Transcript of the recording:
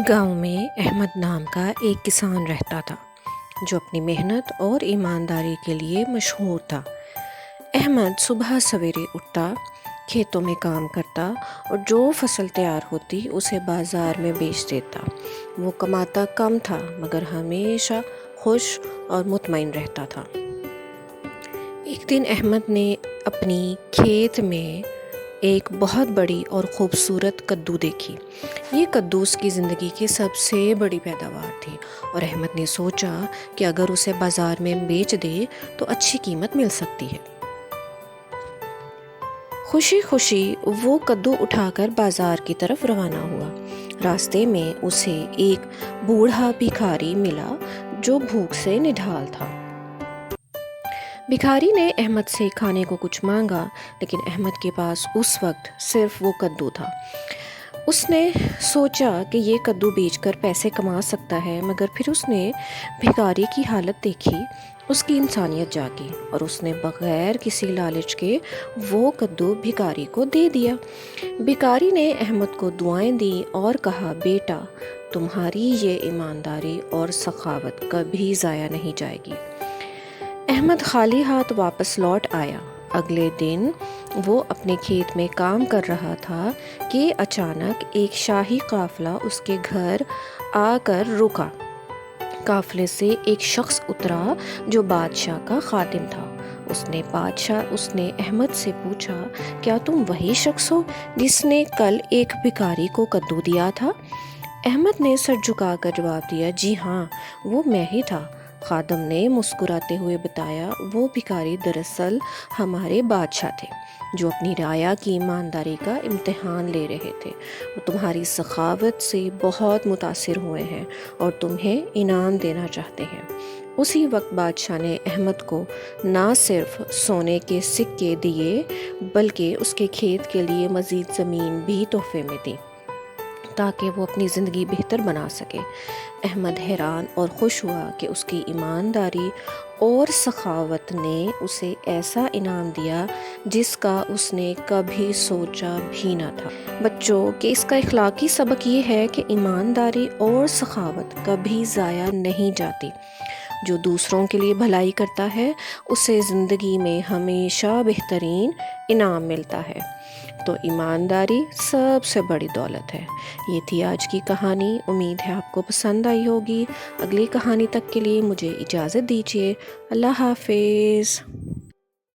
गांव में अहमद नाम का एक किसान रहता था जो अपनी मेहनत और ईमानदारी के लिए मशहूर था। अहमद सुबह सवेरे उठता, खेतों में काम करता और जो फसल तैयार होती उसे बाज़ार में बेच देता। वो कमाता कम था मगर हमेशा खुश और मुतमईन रहता था। एक दिन अहमद ने अपनी खेत में एक बहुत बड़ी और ख़ूबसूरत कद्दू देखी। ये कद्दू उसकी ज़िंदगी की सबसे बड़ी पैदावार थी और अहमद ने सोचा कि अगर उसे बाज़ार में बेच दे तो अच्छी कीमत मिल सकती है। खुशी खुशी वो कद्दू उठाकर बाज़ार की तरफ रवाना हुआ। रास्ते में उसे एक बूढ़ा भिखारी मिला जो भूख से निढाल था। भिखारी ने अहमद से खाने को कुछ मांगा, लेकिन अहमद के पास उस वक्त सिर्फ वो कद्दू था। उसने सोचा कि ये कद्दू बेचकर पैसे कमा सकता है, मगर फिर उसने भिखारी की हालत देखी, उसकी इंसानियत जागी और उसने बग़ैर किसी लालच के वो कद्दू भिखारी को दे दिया। भिखारी ने अहमद को दुआएं दी और कहा, बेटा, तुम्हारी ये ईमानदारी और सखावत कभी ज़ाया नहीं जाएगी। अहमद खाली हाथ वापस लौट आया। अगले दिन वो अपने खेत में काम कर रहा था कि अचानक एक शाही काफ़िला उसके घर आकर रुका। काफ़िले से एक शख्स उतरा जो बादशाह का खादिम था। उसने अहमद से पूछा, क्या तुम वही शख्स हो जिसने कल एक भिखारी को कद्दू दिया था? अहमद ने सर झुकाकर जवाब दिया, जी हाँ, वो मैं ही था। खादम ने मुस्कुराते हुए बताया, वो भिखारी दरअसल हमारे बादशाह थे जो अपनी राया की ईमानदारी का इम्तिहान ले रहे थे। वो तुम्हारी सखावत से बहुत मुतासिर हुए हैं और तुम्हें इनाम देना चाहते हैं। उसी वक्त बादशाह ने अहमद को ना सिर्फ सोने के सिक्के दिए बल्कि उसके खेत के लिए मज़ीद ज़मीन भी तोहफे में दी ताकि वो अपनी ज़िंदगी बेहतर बना सके। अहमद हैरान और खुश हुआ कि उसकी ईमानदारी और सखावत ने उसे ऐसा इनाम दिया जिसका उसने कभी सोचा भी न था। बच्चों, कि इसका इखलाकी सबक ये है कि ईमानदारी और सखावत कभी ज़ाया नहीं जाती। जो दूसरों के लिए भलाई करता है उसे ज़िंदगी में हमेशा बेहतरीन इनाम मिलता है। तो ईमानदारी सबसे बड़ी दौलत है। ये थी आज की कहानी। उम्मीद है आपको पसंद आई होगी। अगली कहानी तक के लिए मुझे इजाज़त दीजिए। अल्लाह हाफिज़।